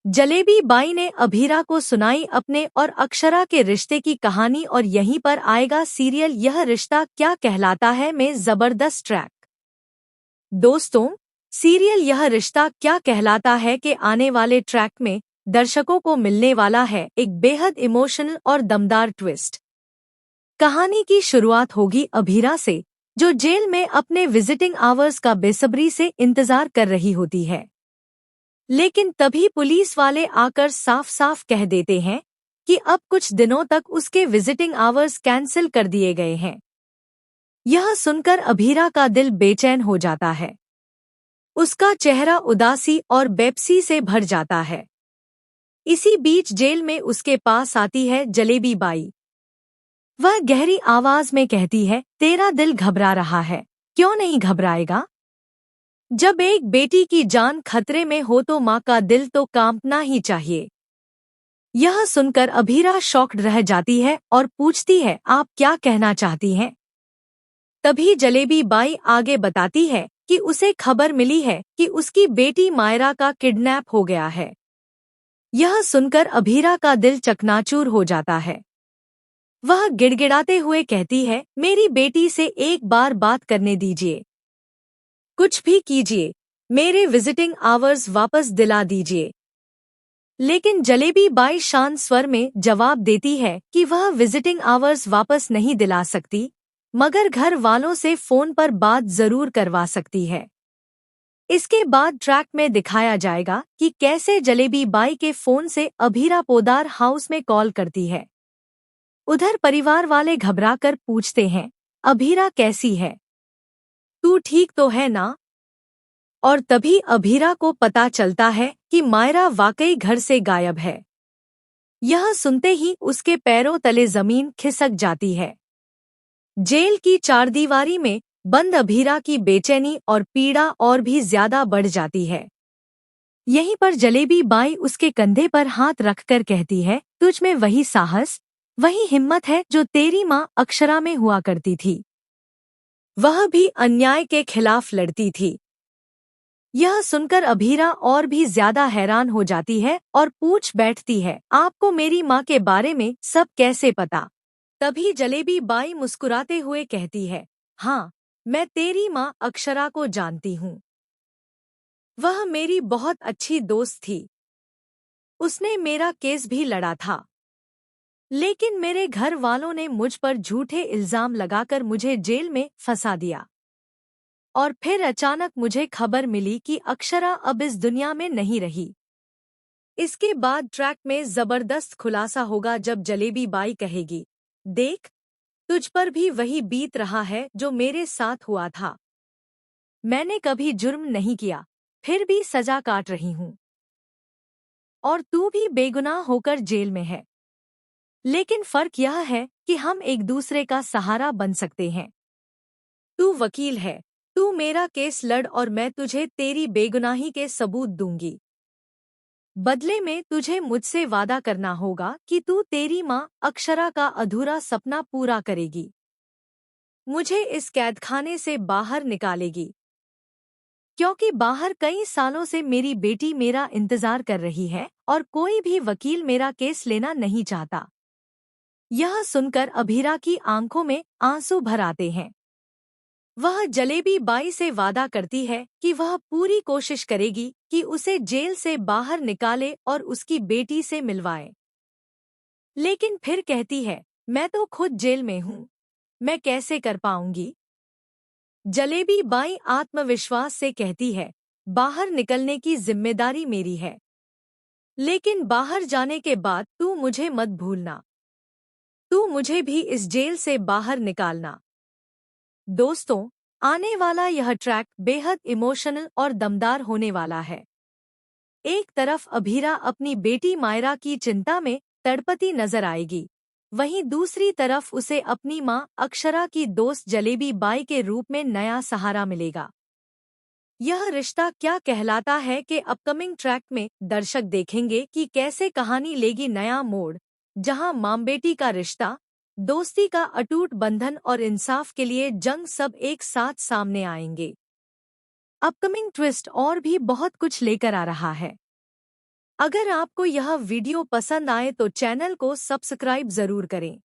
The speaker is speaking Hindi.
जलेबी बाई ने अभीरा को सुनाई अपने और अक्षरा के रिश्ते की कहानी और यहीं पर आएगा सीरियल यह रिश्ता क्या कहलाता है में जबरदस्त ट्रैक। दोस्तों, सीरियल यह रिश्ता क्या कहलाता है के आने वाले ट्रैक में दर्शकों को मिलने वाला है एक बेहद इमोशनल और दमदार ट्विस्ट। कहानी की शुरुआत होगी अभीरा से, जो जेल में अपने विजिटिंग आवर्स का बेसब्री से इंतजार कर रही होती है। लेकिन तभी पुलिस वाले आकर साफ साफ कह देते हैं कि अब कुछ दिनों तक उसके विजिटिंग आवर्स कैंसिल कर दिए गए हैं। यह सुनकर अभीरा का दिल बेचैन हो जाता है। उसका चेहरा उदासी और बेपसी से भर जाता है। इसी बीच जेल में उसके पास आती है जलेबी बाई। वह गहरी आवाज में कहती है, तेरा दिल घबरा रहा है, क्यों नहीं घबराएगा? जब एक बेटी की जान खतरे में हो तो माँ का दिल तो कांपना ही चाहिए। यह सुनकर अभीरा शॉक्ड रह जाती है और पूछती है, आप क्या कहना चाहती हैं? तभी जलेबी बाई आगे बताती है कि उसे खबर मिली है कि उसकी बेटी मायरा का किडनैप हो गया है। यह सुनकर अभीरा का दिल चकनाचूर हो जाता है। वह गिड़गिड़ाते हुए कहती है, मेरी बेटी से एक बार बात करने दीजिए, कुछ भी कीजिए, मेरे विजिटिंग आवर्स वापस दिला दीजिए। लेकिन जलेबी बाई शांत स्वर में जवाब देती है कि वह विजिटिंग आवर्स वापस नहीं दिला सकती, मगर घर वालों से फोन पर बात जरूर करवा सकती है। इसके बाद ट्रैक में दिखाया जाएगा कि कैसे जलेबी बाई के फोन से अभीरा पोदार हाउस में कॉल करती है। उधर परिवार वाले घबराकर पूछते हैं, अभीरा कैसी है? तू ठीक तो है ना? और तभी अभीरा को पता चलता है कि मायरा वाकई घर से गायब है। यह सुनते ही उसके पैरों तले जमीन खिसक जाती है। जेल की चारदीवारी में बंद अभीरा की बेचैनी और पीड़ा और भी ज्यादा बढ़ जाती है। यहीं पर जलेबी बाई उसके कंधे पर हाथ रखकर कहती है, तुझ में वही साहस, वही हिम्मत है जो तेरी माँ अक्षरा में हुआ करती थी। वह भी अन्याय के खिलाफ लड़ती थी। यह सुनकर अभीरा और भी ज्यादा हैरान हो जाती है और पूछ बैठती है, आपको मेरी माँ के बारे में सब कैसे पता? तभी जलेबी बाई मुस्कुराते हुए कहती है, हाँ, मैं तेरी माँ अक्षरा को जानती हूँ। वह मेरी बहुत अच्छी दोस्त थी। उसने मेरा केस भी लड़ा था। लेकिन मेरे घर वालों ने मुझ पर झूठे इल्जाम लगाकर मुझे जेल में फंसा दिया। और फिर अचानक मुझे खबर मिली कि अक्षरा अब इस दुनिया में नहीं रही। इसके बाद ट्रैक में जबरदस्त खुलासा होगा जब जलेबी बाई कहेगी, देख, तुझ पर भी वही बीत रहा है जो मेरे साथ हुआ था। मैंने कभी जुर्म नहीं किया, फिर भी सजा काट रही हूँ। और तू भी बेगुनाह होकर जेल में है। लेकिन फर्क यह है कि हम एक दूसरे का सहारा बन सकते हैं। तू वकील है, तू मेरा केस लड़ और मैं तुझे तेरी बेगुनाही के सबूत दूंगी। बदले में तुझे मुझसे वादा करना होगा कि तू तेरी माँ अक्षरा का अधूरा सपना पूरा करेगी। मुझे इस कैदखाने से बाहर निकालेगी, क्योंकि बाहर कई सालों से मेरी बेटी मेरा इंतजार कर रही है और कोई भी वकील मेरा केस लेना नहीं चाहता। यह सुनकर अभीरा की आंखों में आंसू भर आते हैं। वह जलेबी बाई से वादा करती है कि वह पूरी कोशिश करेगी कि उसे जेल से बाहर निकाले और उसकी बेटी से मिलवाए। लेकिन फिर कहती है, मैं तो खुद जेल में हूँ, मैं कैसे कर पाऊंगी? जलेबी बाई आत्मविश्वास से कहती है, बाहर निकलने की जिम्मेदारी मेरी है। लेकिन बाहर जाने के बाद तू मुझे मत भूलना। तू मुझे भी इस जेल से बाहर निकालना। दोस्तों, आने वाला यह ट्रैक बेहद इमोशनल और दमदार होने वाला है। एक तरफ अभीरा अपनी बेटी मायरा की चिंता में तड़पती नजर आएगी, वहीं दूसरी तरफ उसे अपनी मां अक्षरा की दोस्त जलेबी बाई के रूप में नया सहारा मिलेगा। यह रिश्ता क्या कहलाता है कि अपकमिंग ट्रैक में दर्शक देखेंगे कि कैसे कहानी लेगी नया मोड़, जहां मां बेटी का रिश्ता, दोस्ती का अटूट बंधन और इंसाफ के लिए जंग सब एक साथ सामने आएंगे। अपकमिंग ट्विस्ट और भी बहुत कुछ लेकर आ रहा है। अगर आपको यह वीडियो पसंद आए तो चैनल को सब्सक्राइब जरूर करें।